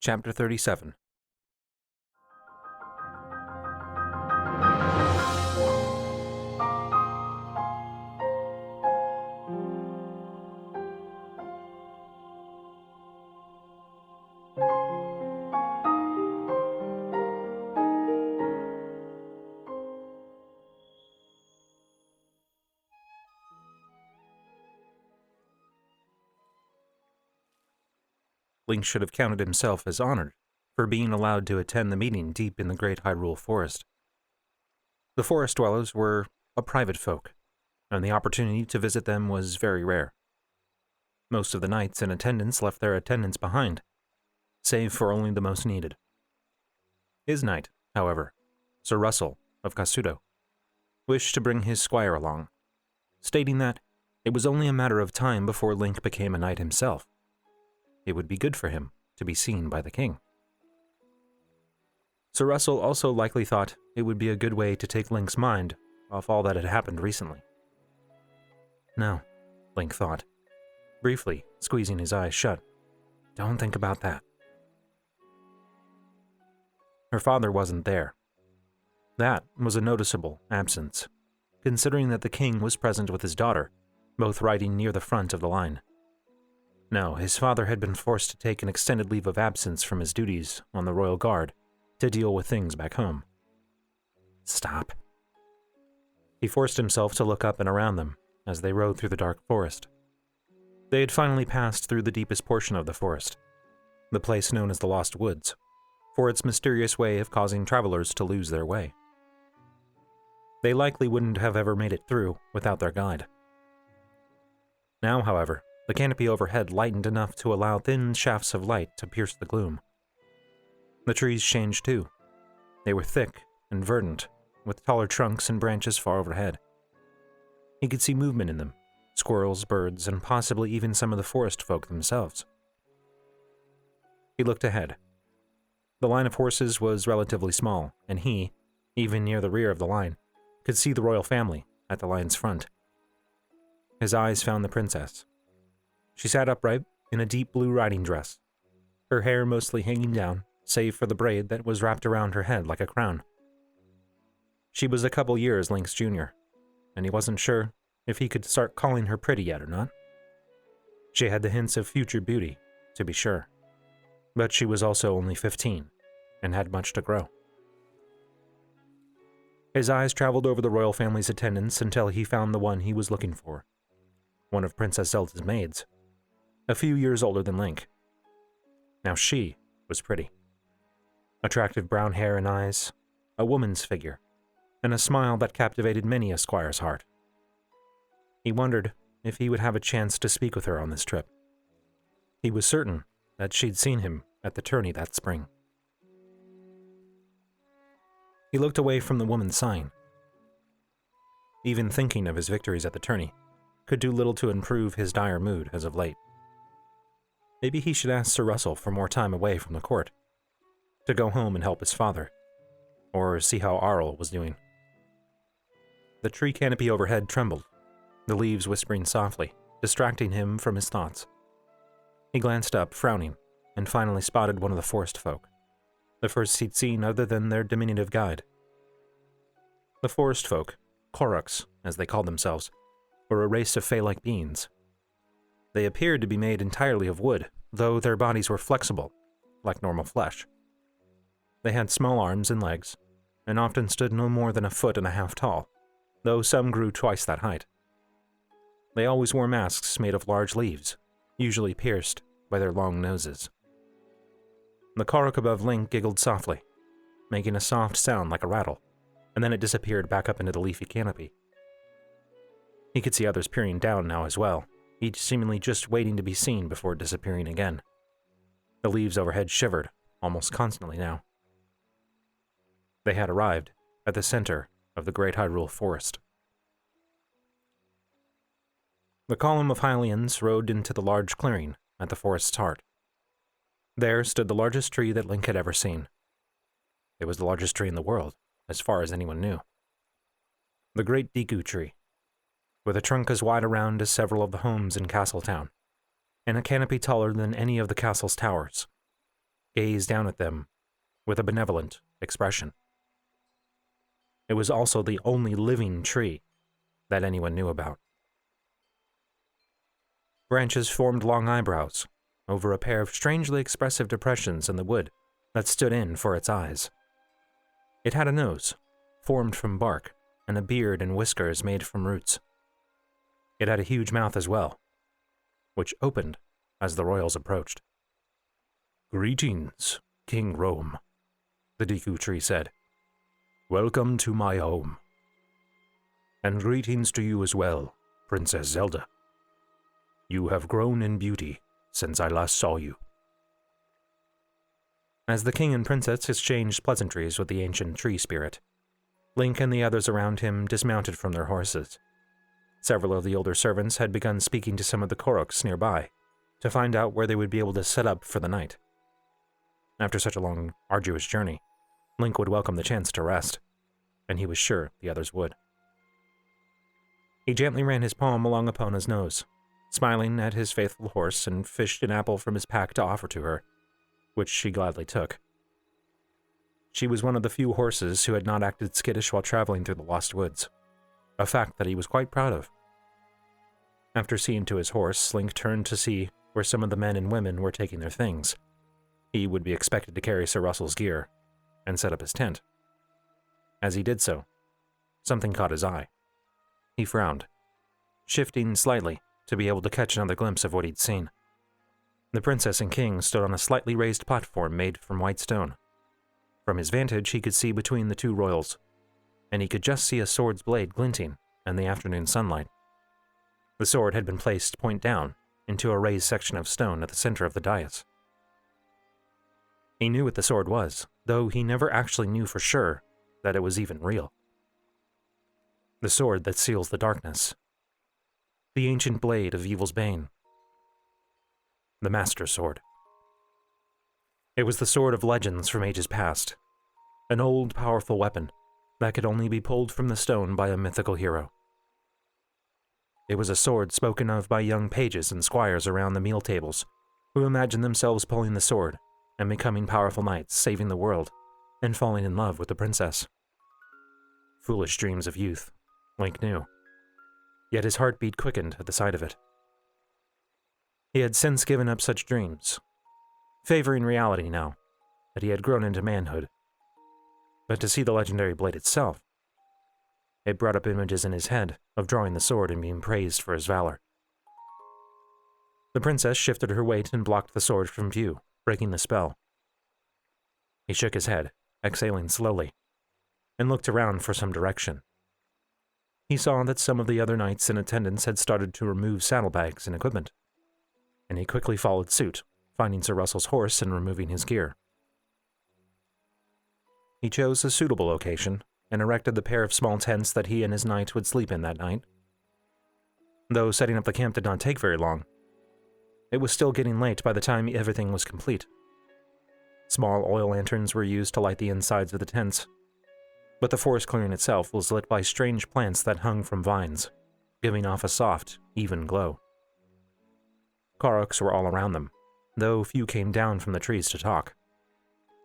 Chapter 37. Link should have counted himself as honored for being allowed to attend the meeting deep in the Great Hyrule Forest. The forest dwellers were a private folk, and the opportunity to visit them was very rare. Most of the knights in attendance left their attendants behind, save for only the most needed. His knight, however, Sir Russell of Kasuto, wished to bring his squire along, stating that it was only a matter of time before Link became a knight himself. It would be good for him to be seen by the king. Sir Russell also likely thought it would be a good way to take Link's mind off all that had happened recently. No, Link thought, briefly squeezing his eyes shut. Don't think about that. Her father wasn't there. That was a noticeable absence, considering that the king was present with his daughter, both riding near the front of the line. No, his father had been forced to take an extended leave of absence from his duties on the royal guard to deal with things back home. Stop. He forced himself to look up and around them as they rode through the dark forest. They had finally passed through the deepest portion of the forest, the place known as the Lost Woods, for its mysterious way of causing travelers to lose their way. They likely wouldn't have ever made it through without their guide. Now, however, the canopy overhead lightened enough to allow thin shafts of light to pierce the gloom. The trees changed too. They were thick and verdant, with taller trunks and branches far overhead. He could see movement in them, squirrels, birds, and possibly even some of the forest folk themselves. He looked ahead. The line of horses was relatively small, and he, even near the rear of the line, could see the royal family at the line's front. His eyes found the princess. She sat upright in a deep blue riding dress, her hair mostly hanging down, save for the braid that was wrapped around her head like a crown. She was a couple years Link's junior, and he wasn't sure if he could start calling her pretty yet or not. She had the hints of future beauty, to be sure, but she was also only 15, and had much to grow. His eyes traveled over the royal family's attendants until he found the one he was looking for, one of Princess Zelda's maids, a few years older than Link. Now she was pretty. Attractive brown hair and eyes, a woman's figure, and a smile that captivated many a squire's heart. He wondered if he would have a chance to speak with her on this trip. He was certain that she'd seen him at the tourney that spring. He looked away from the woman sighing. Even thinking of his victories at the tourney could do little to improve his dire mood as of late. Maybe he should ask Sir Russell for more time away from the court, to go home and help his father, or see how Arl was doing. The tree canopy overhead trembled, the leaves whispering softly, distracting him from his thoughts. He glanced up, frowning, and finally spotted one of the forest folk, the first he'd seen other than their diminutive guide. The forest folk, Koroks, as they called themselves, were a race of fey-like beings. They appeared to be made entirely of wood, though their bodies were flexible, like normal flesh. They had small arms and legs, and often stood no more than 1.5 feet tall, though some grew twice that height. They always wore masks made of large leaves, usually pierced by their long noses. The Korok above Link giggled softly, making a soft sound like a rattle, and then it disappeared back up into the leafy canopy. He could see others peering down now as well, each seemingly just waiting to be seen before disappearing again. The leaves overhead shivered, almost constantly now. They had arrived at the center of the Great Hyrule Forest. The column of Hylians rode into the large clearing at the forest's heart. There stood the largest tree that Link had ever seen. It was the largest tree in the world, as far as anyone knew. The Great Deku Tree, with a trunk as wide around as several of the homes in Castletown, and a canopy taller than any of the castle's towers. gazed down at them with a benevolent expression. It was also the only living tree that anyone knew about. Branches formed long eyebrows over a pair of strangely expressive depressions in the wood that stood in for its eyes. It had a nose, formed from bark, and a beard and whiskers made from roots. It had a huge mouth as well, which opened as the royals approached. "Greetings, King Rome," the Deku Tree said. "Welcome to my home. And greetings to you as well, Princess Zelda. You have grown in beauty since I last saw you." As the king and princess exchanged pleasantries with the ancient tree spirit, Link and the others around him dismounted from their horses. Several of the older servants had begun speaking to some of the Koroks nearby to find out where they would be able to set up for the night. After such a long, arduous journey, Link would welcome the chance to rest, and he was sure the others would. He gently ran his palm along Epona's nose, smiling at his faithful horse, and fished an apple from his pack to offer to her, which she gladly took. She was one of the few horses who had not acted skittish while traveling through the Lost Woods, a fact that he was quite proud of. After seeing to his horse, Link turned to see where some of the men and women were taking their things. He would be expected to carry Sir Russell's gear and set up his tent. As he did so, something caught his eye. He frowned, shifting slightly to be able to catch another glimpse of what he'd seen. The princess and king stood on a slightly raised platform made from white stone. From his vantage, he could see between the two royals, and he could just see a sword's blade glinting in the afternoon sunlight. The sword had been placed point down into a raised section of stone at the center of the dais. He knew what the sword was, though he never actually knew for sure that it was even real. The sword that seals the darkness. The ancient blade of evil's bane. The Master Sword. It was the sword of legends from ages past, an old, powerful weapon that could only be pulled from the stone by a mythical hero. It was a sword spoken of by young pages and squires around the meal tables, who imagined themselves pulling the sword and becoming powerful knights, saving the world, and falling in love with the princess. Foolish dreams of youth, Link knew, yet his heartbeat quickened at the sight of it. He had since given up such dreams, favoring reality now that he had grown into manhood. But to see the legendary blade itself, it brought up images in his head of drawing the sword and being praised for his valor. The princess shifted her weight and blocked the sword from view, breaking the spell. He shook his head, exhaling slowly, and looked around for some direction. He saw that some of the other knights in attendance had started to remove saddlebags and equipment, and he quickly followed suit, finding Sir Russell's horse and removing his gear. He chose a suitable location and erected the pair of small tents that he and his knight would sleep in that night. Though setting up the camp did not take very long, it was still getting late by the time everything was complete. Small oil lanterns were used to light the insides of the tents, but the forest clearing itself was lit by strange plants that hung from vines, giving off a soft, even glow. Koroks were all around them, though few came down from the trees to talk.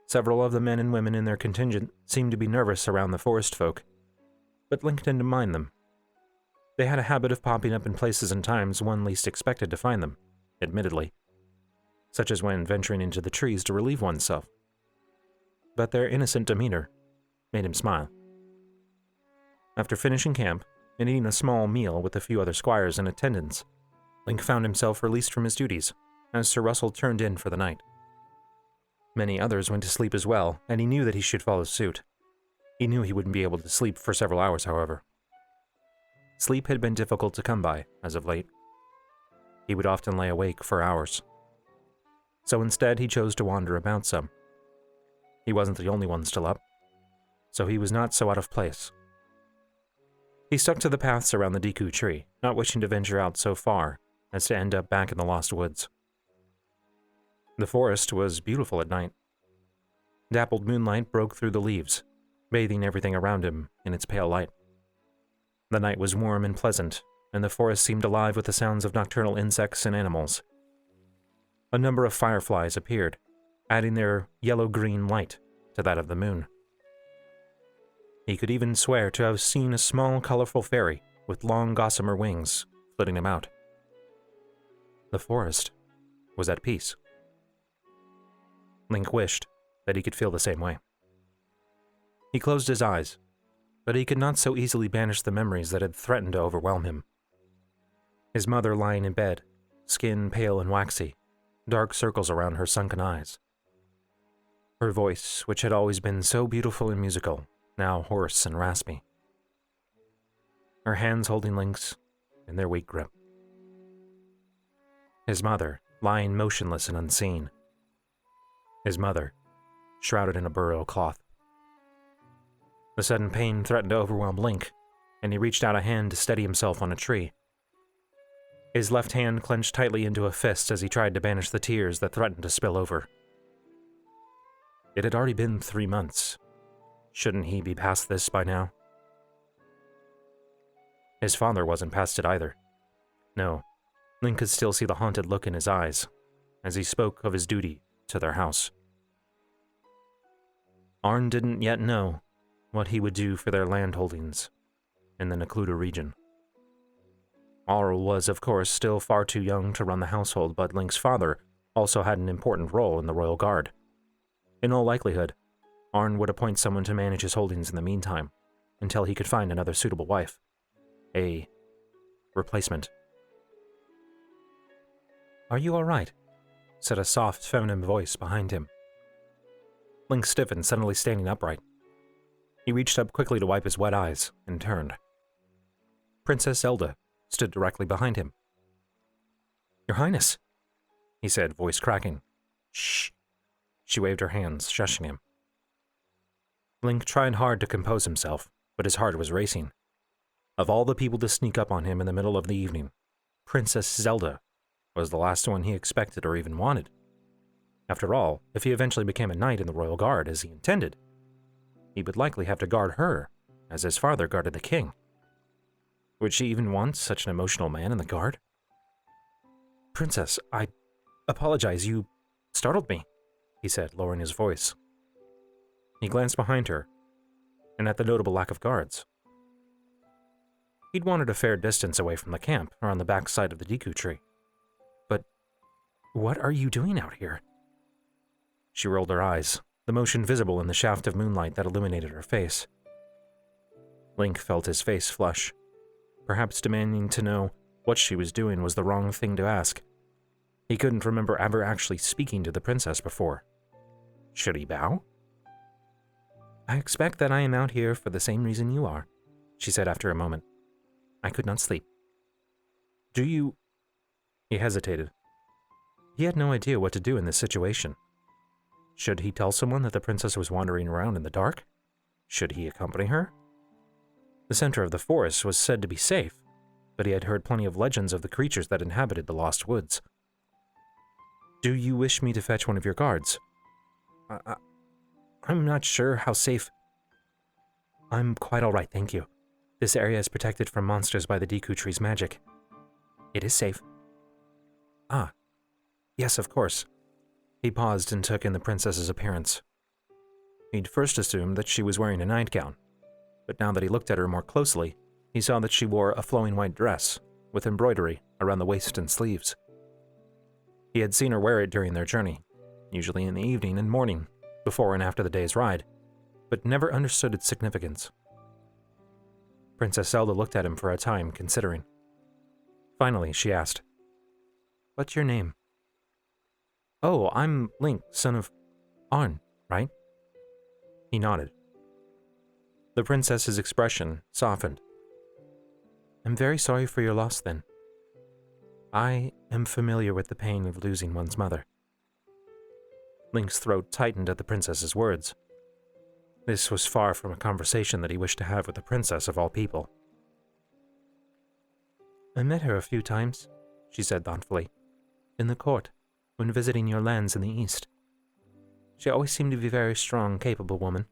Several of the men and women in their contingent seemed to be nervous around the forest folk, but Link didn't mind them. They had a habit of popping up in places and times one least expected to find them, admittedly, such as when venturing into the trees to relieve oneself. But their innocent demeanor made him smile. After finishing camp and eating a small meal with a few other squires in attendance, Link found himself released from his duties as Sir Russell turned in for the night. Many others went to sleep as well, and he knew that he should follow suit. He knew he wouldn't be able to sleep for several hours, however. Sleep had been difficult to come by as of late. He would often lay awake for hours. So instead, he chose to wander about some. He wasn't the only one still up, so he was not so out of place. He stuck to the paths around the Deku Tree, not wishing to venture out so far as to end up back in the Lost Woods. The forest was beautiful at night. Dappled moonlight broke through the leaves, bathing everything around him in its pale light. The night was warm and pleasant, and the forest seemed alive with the sounds of nocturnal insects and animals. A number of fireflies appeared, adding their yellow-green light to that of the moon. He could even swear to have seen a small, colorful fairy with long gossamer wings flitting about. The forest was at peace. Link wished that he could feel the same way. He closed his eyes, but he could not so easily banish the memories that had threatened to overwhelm him. His mother lying in bed, skin pale and waxy, dark circles around her sunken eyes. Her voice, which had always been so beautiful and musical, now hoarse and raspy. Her hands holding Link's in their weak grip. His mother, lying motionless and unseen. His mother, shrouded in a burial cloth. The sudden pain threatened to overwhelm Link, and he reached out a hand to steady himself on a tree. His left hand clenched tightly into a fist as he tried to banish the tears that threatened to spill over. It had already been 3 months. Shouldn't he be past this by now? His father wasn't past it either. No, Link could still see the haunted look in his eyes as he spoke of his duty to their house. Arn didn't yet know what he would do for their land holdings in the Nakluda region. Arl was, of course, still far too young to run the household, but Link's father also had an important role in the royal guard. In all likelihood, Arn would appoint someone to manage his holdings in the meantime, until he could find another suitable wife. A replacement. "Are you all right?" said a soft, feminine voice behind him. Link stiffened, suddenly standing upright. He reached up quickly to wipe his wet eyes, and turned. Princess Zelda stood directly behind him. "Your Highness," he said, voice cracking. "Shh." She waved her hands, shushing him. Link tried hard to compose himself, but his heart was racing. Of all the people to sneak up on him in the middle of the evening, Princess Zelda was the last one he expected or even wanted. After all, if he eventually became a knight in the royal guard as he intended, he would likely have to guard her, as his father guarded the king. Would she even want such an emotional man in the guard? "Princess, I apologize, you startled me," he said, lowering his voice. He glanced behind her, and at the notable lack of guards. He'd wandered a fair distance away from the camp, around the back side of the Deku Tree. "But what are you doing out here?" She rolled her eyes, the motion visible in the shaft of moonlight that illuminated her face. Link felt his face flush. Perhaps demanding to know what she was doing was the wrong thing to ask. He couldn't remember ever actually speaking to the princess before. Should he bow? "I expect that I am out here for the same reason you are," she said after a moment. "I could not sleep." "Do you—" He hesitated. He had no idea what to do in this situation. Should he tell someone that the princess was wandering around in the dark? Should he accompany her? The center of the forest was said to be safe, but he had heard plenty of legends of the creatures that inhabited the Lost Woods. "Do you wish me to fetch one of your guards?" I'm not sure how safe." "I'm quite all right, thank you. This area is protected from monsters by the Deku Tree's magic. It is safe." "Ah, yes, of course." He paused and took in the princess's appearance. He'd first assumed that she was wearing a nightgown, but now that he looked at her more closely, he saw that she wore a flowing white dress, with embroidery around the waist and sleeves. He had seen her wear it during their journey, usually in the evening and morning, before and after the day's ride, but never understood its significance. Princess Zelda looked at him for a time, considering. Finally, she asked, "What's your name?" "Oh, I'm Link, son of Arn, right?" He nodded. The princess's expression softened. "I'm very sorry for your loss, then. I am familiar with the pain of losing one's mother." Link's throat tightened at the princess's words. This was far from a conversation that he wished to have with the princess of all people. "I met her a few times," she said thoughtfully, "in the court, when visiting your lands in the east. She always seemed to be a very strong, capable woman.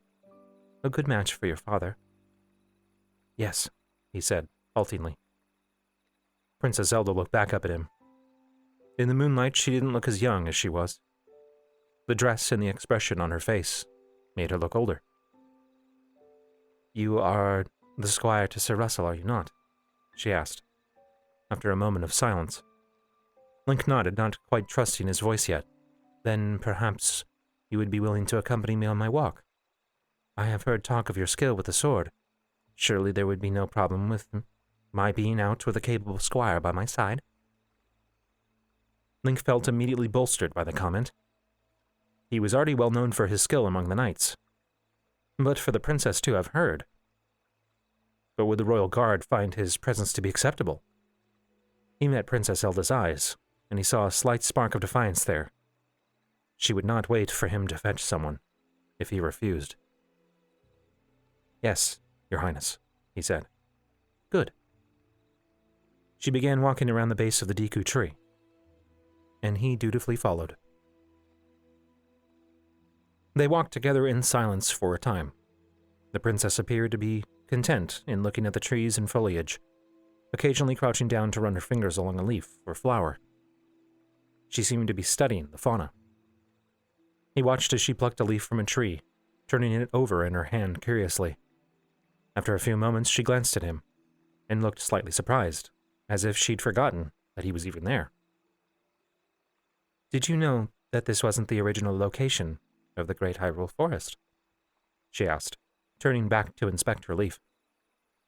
A good match for your father." "Yes," he said, haltingly. Princess Zelda looked back up at him. In the moonlight, she didn't look as young as she was. The dress and the expression on her face made her look older. "You are the squire to Sir Russell, are you not?" she asked, after a moment of silence. Link nodded, not quite trusting his voice yet. "Then perhaps you would be willing to accompany me on my walk? I have heard talk of your skill with the sword. Surely there would be no problem with my being out with a capable squire by my side." Link felt immediately bolstered by the comment. He was already well known for his skill among the knights, but for the princess to have heard. But would the royal guard find his presence to be acceptable? He met Princess Zelda's eyes, and he saw a slight spark of defiance there. She would not wait for him to fetch someone, if he refused. "Yes, Your Highness," he said. "Good." She began walking around the base of the Deku Tree, and he dutifully followed. They walked together in silence for a time. The princess appeared to be content in looking at the trees and foliage, occasionally crouching down to run her fingers along a leaf or flower. She seemed to be studying the fauna. He watched as she plucked a leaf from a tree, turning it over in her hand curiously. After a few moments, she glanced at him and looked slightly surprised, as if she'd forgotten that he was even there. "Did you know that this wasn't the original location of the Great Hyrule Forest?" she asked, turning back to inspect her leaf.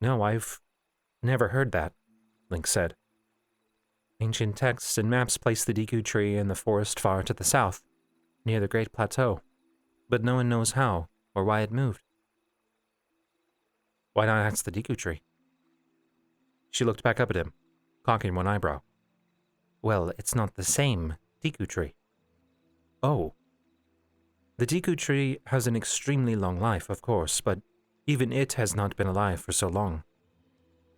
"No, I've never heard that," Link said. "Ancient texts and maps place the Deku Tree in the forest far to the south, near the Great Plateau, but no one knows how or why it moved." "Why not ask the Deku Tree?" She looked back up at him, cocking one eyebrow. "Well, it's not the same Deku Tree." "Oh." "The Deku Tree has an extremely long life, of course, but even it has not been alive for so long.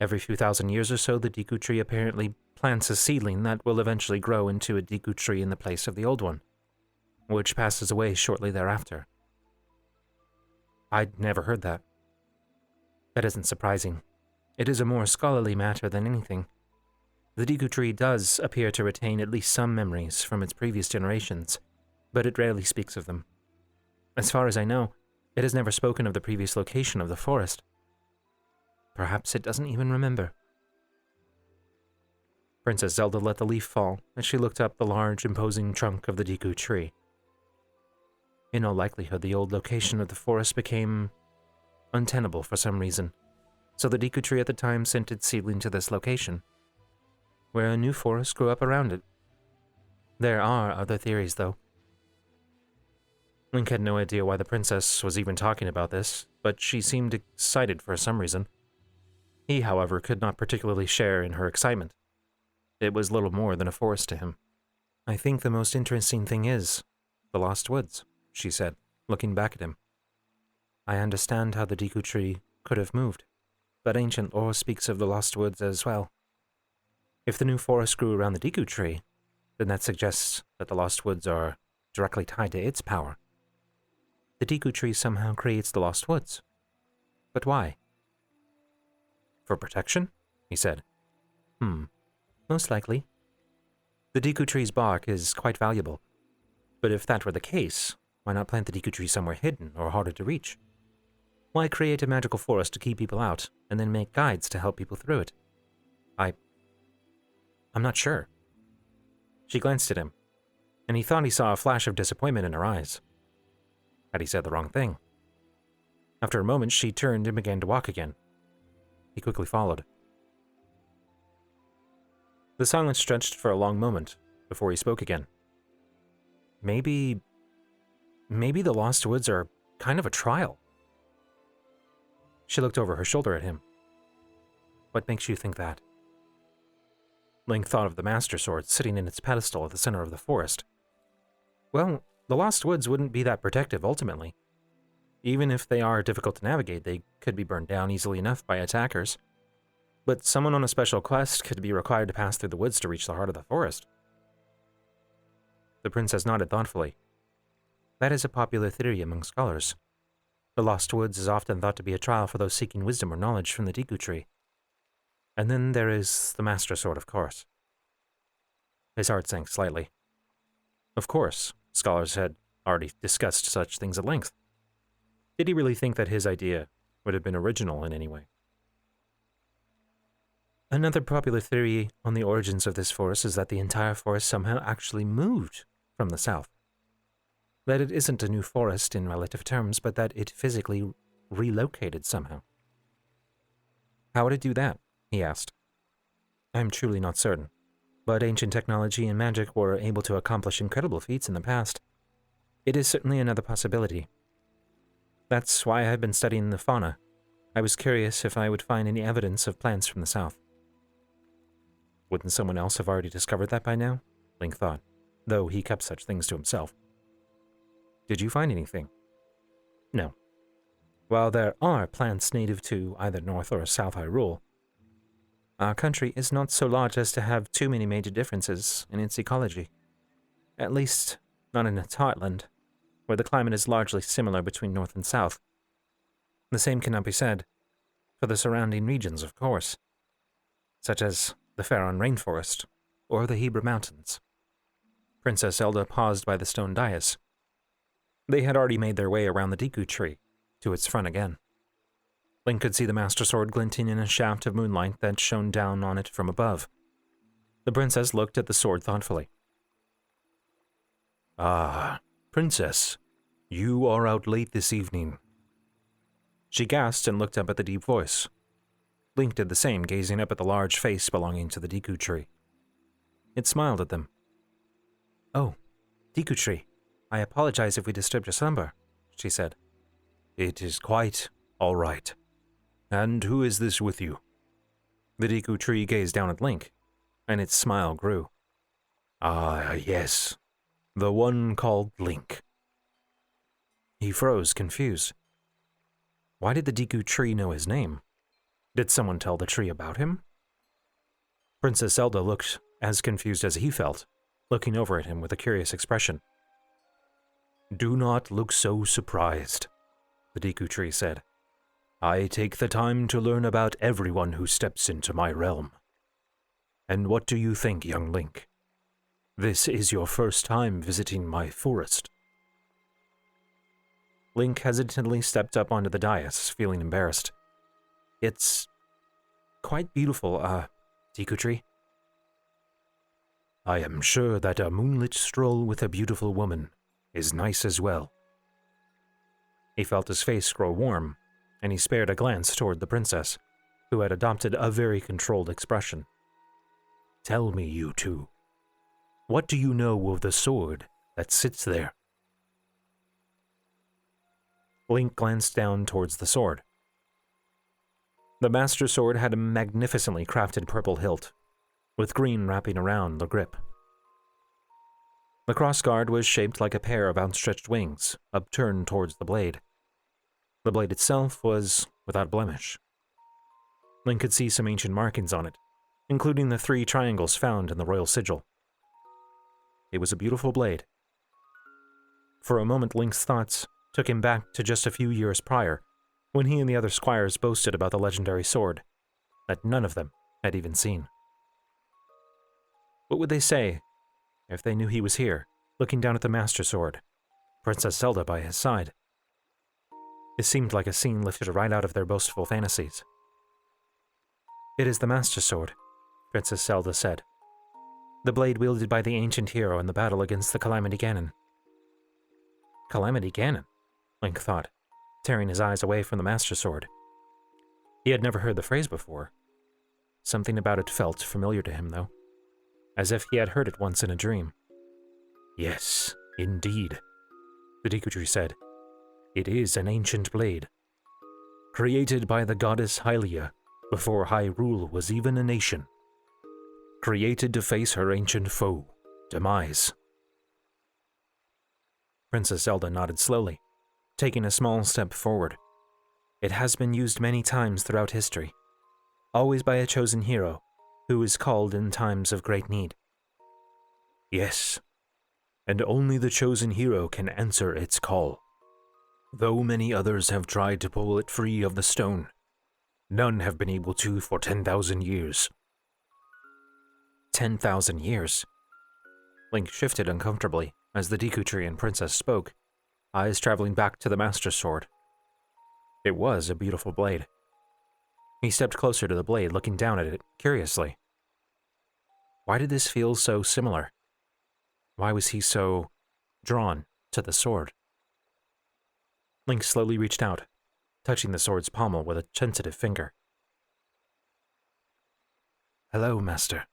Every few thousand years or so, the Deku Tree apparently plants a seedling that will eventually grow into a Deku Tree in the place of the old one, which passes away shortly thereafter." "I'd never heard that." "That isn't surprising. It is a more scholarly matter than anything. The Deku Tree does appear to retain at least some memories from its previous generations, but it rarely speaks of them. As far as I know, it has never spoken of the previous location of the forest. Perhaps it doesn't even remember." Princess Zelda let the leaf fall as she looked up the large, imposing trunk of the Deku Tree. In all likelihood, the old location of the forest became untenable for some reason, so the Deku Tree at the time sent its seedling to this location, where a new forest grew up around it. There are other theories, though. Link had no idea why the princess was even talking about this, but she seemed excited for some reason. He, however, could not particularly share in her excitement. It was little more than a forest to him. "I think the most interesting thing is the Lost Woods," she said, looking back at him. "I understand how the Deku Tree could have moved, but ancient lore speaks of the Lost Woods as well. If the new forest grew around the Deku Tree, then that suggests that the Lost Woods are directly tied to its power. The Deku Tree somehow creates the Lost Woods. But why?" "For protection?" he said. Most likely. The Deku Tree's bark is quite valuable. But if that were the case, why not plant the Deku Tree somewhere hidden or harder to reach? Why create a magical forest to keep people out, and then make guides to help people through it? I'm not sure." She glanced at him, and he thought he saw a flash of disappointment in her eyes. Had he said the wrong thing? After a moment, she turned and began to walk again. He quickly followed. The silence stretched for a long moment before he spoke again. Maybe the Lost Woods are kind of a trial." She looked over her shoulder at him. "What makes you think that?" Link thought of the Master Sword sitting in its pedestal at the center of the forest. Well, the Lost Woods wouldn't be that protective ultimately. Even if they are difficult to navigate, they could be burned down easily enough by attackers. But someone on a special quest could be required to pass through the woods to reach the heart of the forest. The princess nodded thoughtfully. "That is a popular theory among scholars. The Lost Woods is often thought to be a trial for those seeking wisdom or knowledge from the Deku Tree. And then there is the Master Sword, of course." His heart sank slightly. Of course, scholars had already discussed such things at length. Did he really think that his idea would have been original in any way? Another popular theory on the origins of this forest is that the entire forest somehow actually moved from the south. That it isn't a new forest in relative terms, but that it physically relocated somehow. How would it do that? He asked. I'm truly not certain, but ancient technology and magic were able to accomplish incredible feats in the past. It is certainly another possibility. That's why I've been studying the fauna. I was curious if I would find any evidence of plants from the south. Wouldn't someone else have already discovered that by now? Link thought, though he kept such things to himself. Did you find anything? No. While there are plants native to either North or South Hyrule, our country is not so large as to have too many major differences in its ecology. At least, not in its heartland, where the climate is largely similar between North and South. The same cannot be said for the surrounding regions, of course, such as the Faron Rainforest or the Hebra Mountains. Princess Zelda paused by the stone dais. They had already made their way around the Deku Tree, to its front again. Link could see the Master Sword glinting in a shaft of moonlight that shone down on it from above. The princess looked at the sword thoughtfully. Ah, Princess, you are out late this evening. She gasped and looked up at the deep voice. Link did the same, gazing up at the large face belonging to the Deku Tree. It smiled at them. Oh, Deku Tree, I apologize if we disturbed your slumber, she said. It is quite all right. And who is this with you? The Deku Tree gazed down at Link, and its smile grew. Ah, yes, the one called Link. He froze, confused. Why did the Deku Tree know his name? Did someone tell the tree about him? Princess Zelda looked as confused as he felt, looking over at him with a curious expression. Do not look so surprised, the Deku Tree said. I take the time to learn about everyone who steps into my realm. And what do you think, young Link? This is your first time visiting my forest. Link hesitantly stepped up onto the dais, feeling embarrassed. It's quite beautiful, Deku Tree. I am sure that a moonlit stroll with a beautiful woman is nice as well. He felt his face grow warm, and he spared a glance toward the princess, who had adopted a very controlled expression. Tell me, you two, what do you know of the sword that sits there? Link glanced down towards the sword. The Master Sword had a magnificently crafted purple hilt, with green wrapping around the grip. The crossguard was shaped like a pair of outstretched wings, upturned towards the blade. The blade itself was without blemish. Link could see some ancient markings on it, including the 3 triangles found in the royal sigil. It was a beautiful blade. For a moment, Link's thoughts took him back to just a few years prior, when he and the other squires boasted about the legendary sword that none of them had even seen. What would they say if they knew he was here, looking down at the Master Sword, Princess Zelda by his side? It seemed like a scene lifted right out of their boastful fantasies. It is the Master Sword, Princess Zelda said. The blade wielded by the ancient hero in the battle against the Calamity Ganon. Calamity Ganon? Link thought, tearing his eyes away from the Master Sword. He had never heard the phrase before. Something about it felt familiar to him, though, as if he had heard it once in a dream. Yes, indeed, the Deku Tree said. It is an ancient blade, created by the goddess Hylia before Hyrule was even a nation. Created to face her ancient foe, Demise. Princess Zelda nodded slowly, taking a small step forward. It has been used many times throughout history, always by a chosen hero who is called in times of great need. Yes, and only the chosen hero can answer its call. Though many others have tried to pull it free of the stone, none have been able to for 10,000 years. 10,000 years? Link shifted uncomfortably, as the Deku Tree and Princess spoke, eyes traveling back to the Master Sword. It was a beautiful blade. He stepped closer to the blade, looking down at it curiously. Why did this feel so similar? Why was he so drawn to the sword? Link slowly reached out, touching the sword's pommel with a sensitive finger. "Hello, Master,"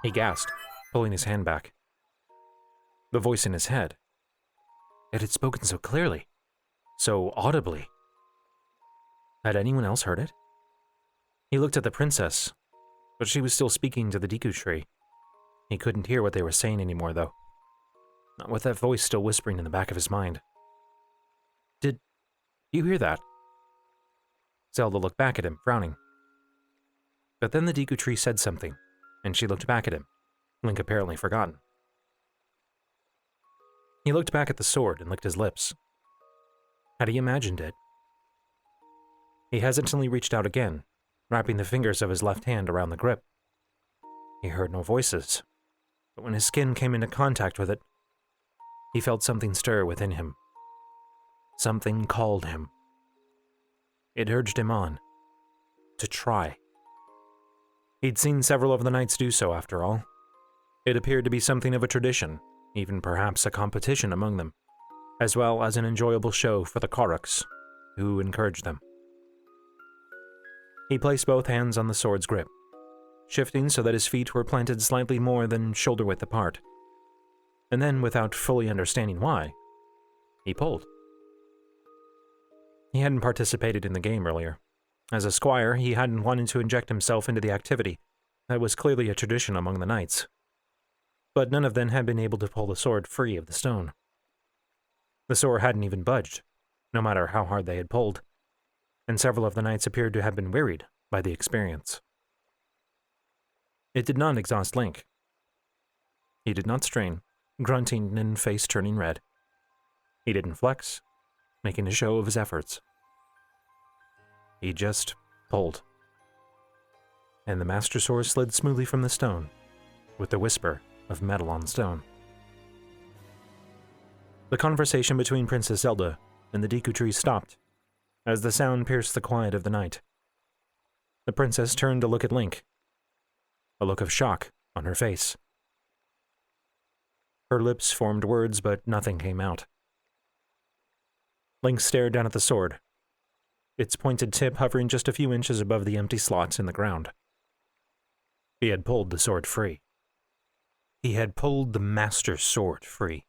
he gasped, pulling his hand back. The voice in his head. It had spoken so clearly, so audibly. Had anyone else heard it? He looked at the princess, but she was still speaking to the Deku Tree. He couldn't hear what they were saying anymore, though. Not with that voice still whispering in the back of his mind. "Did you hear that?" Zelda looked back at him, frowning. But then the Deku Tree said something, and she looked back at him, Link apparently forgotten. He looked back at the sword and licked his lips. Had he imagined it? He hesitantly reached out again, wrapping the fingers of his left hand around the grip. He heard no voices, but when his skin came into contact with it, he felt something stir within him. Something called him. It urged him on, to try. He'd seen several of the knights do so, after all. It appeared to be something of a tradition, even perhaps a competition among them, as well as an enjoyable show for the Koroks, who encouraged them. He placed both hands on the sword's grip, shifting so that his feet were planted slightly more than shoulder-width apart. And then, without fully understanding why, he pulled. He hadn't participated in the game earlier. As a squire, he hadn't wanted to inject himself into the activity that was clearly a tradition among the knights. But none of them had been able to pull the sword free of the stone. The sword hadn't even budged, no matter how hard they had pulled, and several of the knights appeared to have been wearied by the experience. It did not exhaust Link. He did not strain, grunting and face turning red. He didn't flex, making a show of his efforts. He just pulled. And the Master Sword slid smoothly from the stone, with the whisper of metal on stone. The conversation between Princess Zelda and the Deku Tree stopped, as the sound pierced the quiet of the night. The princess turned to look at Link, a look of shock on her face. Her lips formed words, but nothing came out. Link stared down at the sword, its pointed tip hovering just a few inches above the empty slots in the ground. He had pulled the sword free. He had pulled the Master Sword free.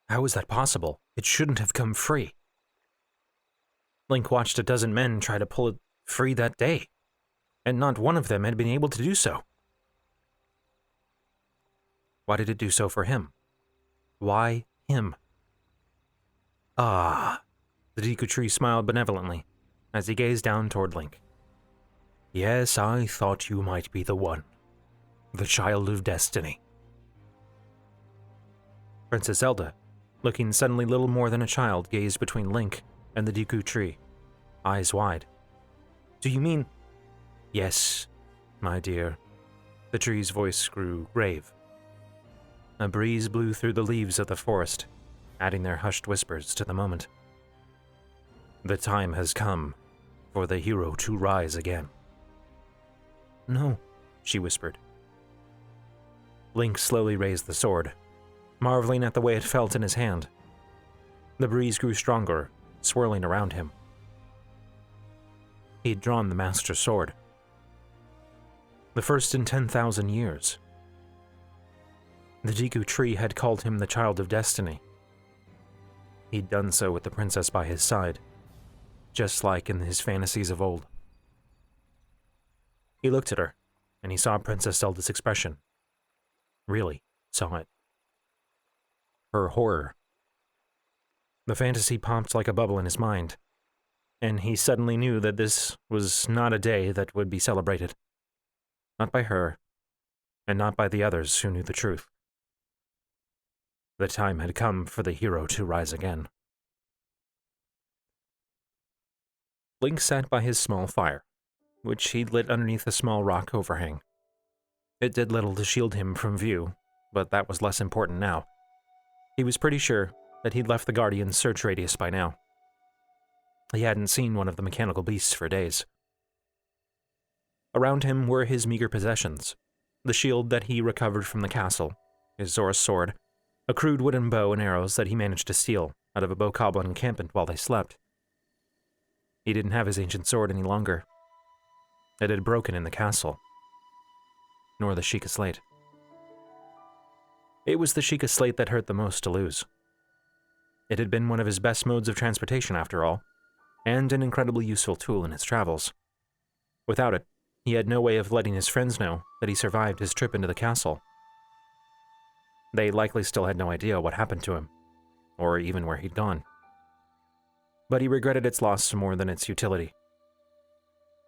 How was that possible? It shouldn't have come free. Link watched a dozen men try to pull it free that day, and not one of them had been able to do so. Why did it do so for him? Why him? Ah, the Deku Tree smiled benevolently as he gazed down toward Link. Yes, I thought you might be the one. The child of destiny. Princess Zelda, looking suddenly little more than a child, gazed between Link and the Deku Tree, eyes wide. Do you mean? Yes, my dear. The tree's voice grew grave. A breeze blew through the leaves of the forest, adding their hushed whispers to the moment. The time has come for the hero to rise again. No, she whispered. Link slowly raised the sword, marveling at the way it felt in his hand. The breeze grew stronger, swirling around him. He'd drawn the Master Sword. The first in 10,000 years. The Deku Tree had called him the Child of Destiny. He'd done so with the princess by his side, just like in his fantasies of old. He looked at her, and he saw Princess Zelda's expression. Really saw it. Her horror. The fantasy popped like a bubble in his mind, and he suddenly knew that this was not a day that would be celebrated. Not by her, and not by the others who knew the truth. The time had come for the hero to rise again. Link sat by his small fire, which he lit underneath a small rock overhang. It did little to shield him from view, but that was less important now. He was pretty sure that he'd left the Guardian's search radius by now. He hadn't seen one of the mechanical beasts for days. Around him were his meager possessions, the shield that he recovered from the castle, his Zora's sword, a crude wooden bow and arrows that he managed to steal out of a bokoblin encampment while they slept. He didn't have his ancient sword any longer. It had broken in the castle. Nor the Sheikah slate. It was the Sheikah slate that hurt the most to lose. It had been one of his best modes of transportation after all, and an incredibly useful tool in his travels. Without it, he had no way of letting his friends know that he survived his trip into the castle. They likely still had no idea what happened to him, or even where he'd gone. But he regretted its loss more than its utility.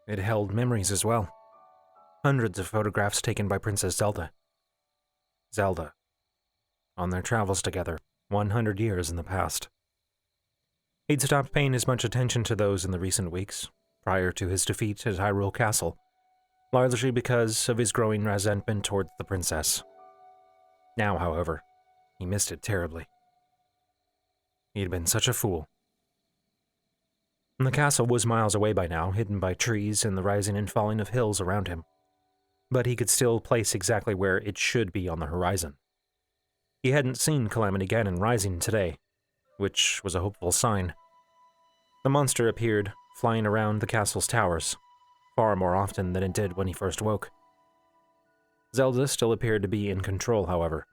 It held memories as well. Hundreds of photographs taken by Princess Zelda. Zelda. On their travels together, 100 years in the past. He'd stopped paying as much attention to those in the recent weeks, prior to his defeat at Hyrule Castle, largely because of his growing resentment towards the princess. Now, however, he missed it terribly. He'd been such a fool. The castle was miles away by now, hidden by trees and the rising and falling of hills around him, but he could still place exactly where it should be on the horizon. He hadn't seen Calamity Ganon rising today, which was a hopeful sign. The monster appeared, flying around the castle's towers, far more often than it did when he first woke. Zelda still appeared to be in control, however,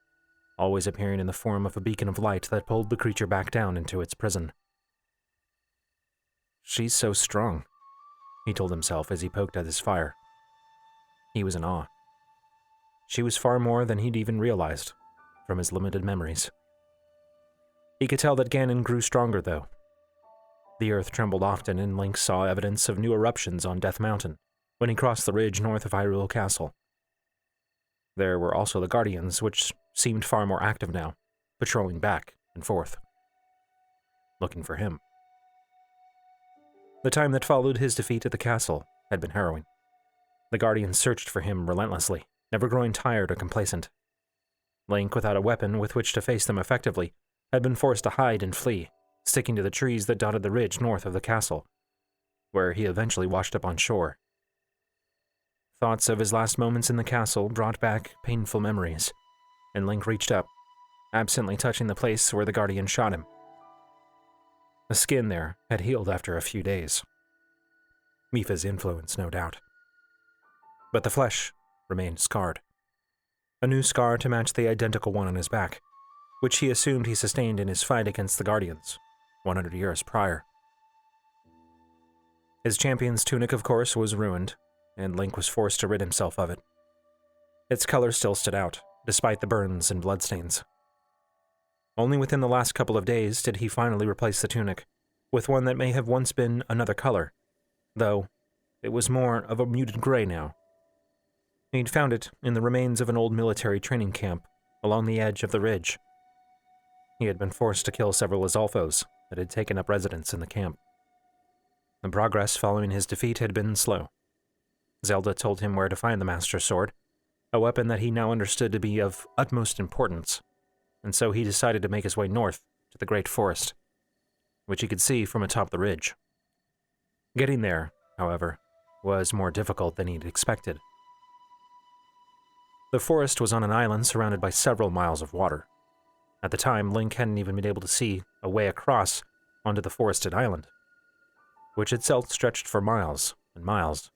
always appearing in the form of a beacon of light that pulled the creature back down into its prison. She's so strong, he told himself as he poked at his fire. He was in awe. She was far more than he'd even realized, from his limited memories. He could tell that Ganon grew stronger, though. The earth trembled often, and Link saw evidence of new eruptions on Death Mountain when he crossed the ridge north of Hyrule Castle. There were also the Guardians, which seemed far more active now, patrolling back and forth, looking for him. The time that followed his defeat at the castle had been harrowing. The Guardians searched for him relentlessly, never growing tired or complacent. Link, without a weapon with which to face them effectively, had been forced to hide and flee, sticking to the trees that dotted the ridge north of the castle, where he eventually washed up on shore. Thoughts of his last moments in the castle brought back painful memories, and Link reached up, absently touching the place where the Guardian shot him. The skin there had healed after a few days. Mipha's influence, no doubt. But the flesh remained scarred. A new scar to match the identical one on his back, which he assumed he sustained in his fight against the Guardians, 100 years prior. His champion's tunic, of course, was ruined, and Link was forced to rid himself of it. Its color still stood out, despite the burns and bloodstains. Only within the last couple of days did he finally replace the tunic with one that may have once been another color, though it was more of a muted gray now. He'd found it in the remains of an old military training camp along the edge of the ridge. He had been forced to kill several Lizalfos that had taken up residence in the camp. The progress following his defeat had been slow. Zelda told him where to find the Master Sword, a weapon that he now understood to be of utmost importance, and so he decided to make his way north to the Great Forest, which he could see from atop the ridge. Getting there, however, was more difficult than he'd expected. The forest was on an island surrounded by several miles of water. At the time, Link hadn't even been able to see a way across onto the forested island, which itself stretched for miles and miles.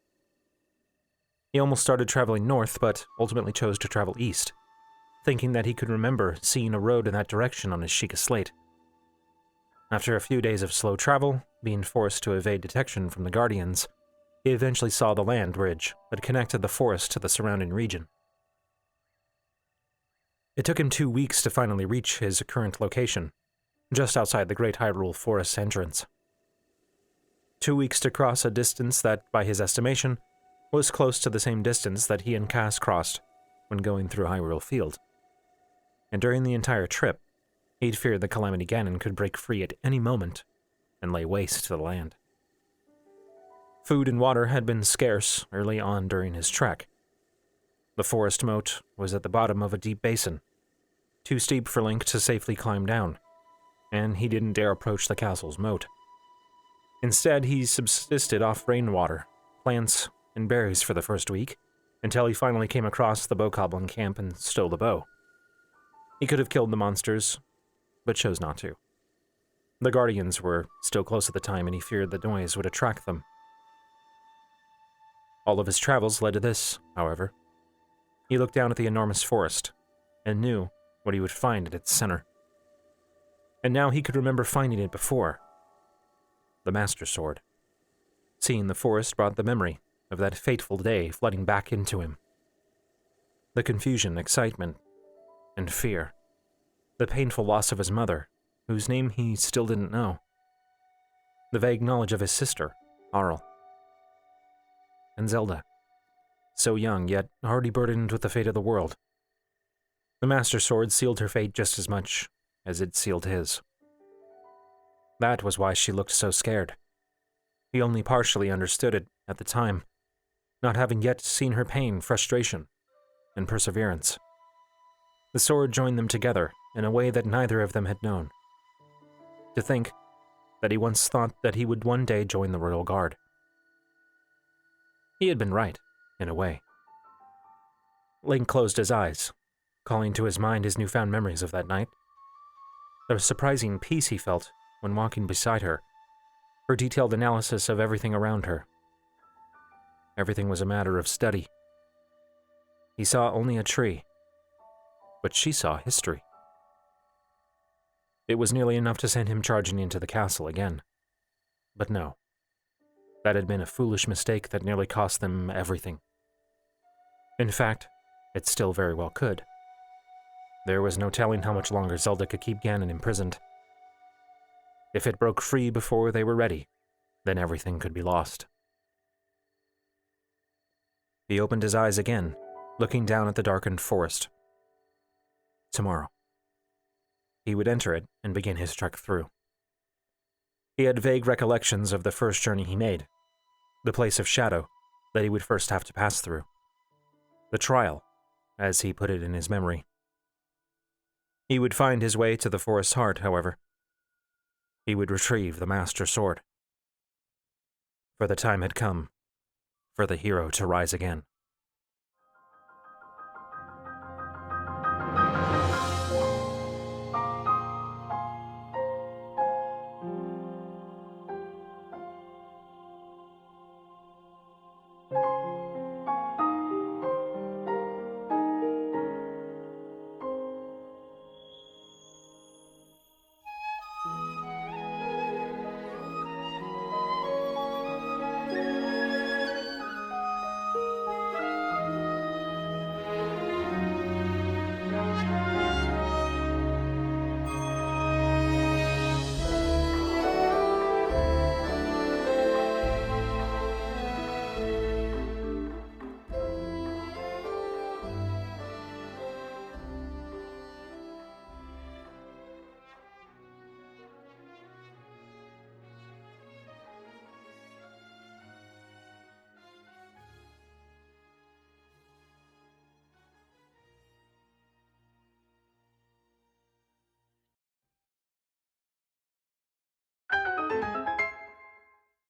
He almost started traveling north, but ultimately chose to travel east, thinking that he could remember seeing a road in that direction on his Sheikah slate. After a few days of slow travel, being forced to evade detection from the Guardians, he eventually saw the land bridge that connected the forest to the surrounding region. It took him 2 weeks to finally reach his current location, just outside the Great Hyrule Forest entrance. 2 weeks to cross a distance that, by his estimation, was close to the same distance that he and Cass crossed when going through Hyrule Field. And during the entire trip, he'd feared the Calamity Ganon could break free at any moment and lay waste to the land. Food and water had been scarce early on during his trek. The forest moat was at the bottom of a deep basin, too steep for Link to safely climb down, and he didn't dare approach the castle's moat. Instead, he subsisted off rainwater, plants, and berries for the first week, until he finally came across the Bokoblin camp and stole the bow. He could have killed the monsters, but chose not to. The Guardians were still close at the time, and he feared the noise would attract them. All of his travels led to this, however. He looked down at the enormous forest, and knew what he would find at its center. And now he could remember finding it before. The Master Sword. Seeing the forest brought the memory of that fateful day flooding back into him. The confusion, excitement, and fear. The painful loss of his mother, whose name he still didn't know. The vague knowledge of his sister, Arl. And Zelda. So young, yet already burdened with the fate of the world. The Master Sword sealed her fate just as much as it sealed his. That was why she looked so scared. He only partially understood it at the time, not having yet seen her pain, frustration, and perseverance. The sword joined them together in a way that neither of them had known. To think that he once thought that he would one day join the Royal Guard. He had been right, in a way. Link closed his eyes, calling to his mind his newfound memories of that night. The surprising peace he felt when walking beside her, her detailed analysis of everything around her. Everything was a matter of study. He saw only a tree, but she saw history. It was nearly enough to send him charging into the castle again. But no. That had been a foolish mistake that nearly cost them everything. In fact, it still very well could. There was no telling how much longer Zelda could keep Ganon imprisoned. If it broke free before they were ready, then everything could be lost. He opened his eyes again, looking down at the darkened forest. Tomorrow. He would enter it and begin his trek through. He had vague recollections of the first journey he made, the place of shadow that he would first have to pass through. The trial, as he put it in his memory. He would find his way to the forest's heart, however. He would retrieve the Master Sword. For the time had come for the hero to rise again.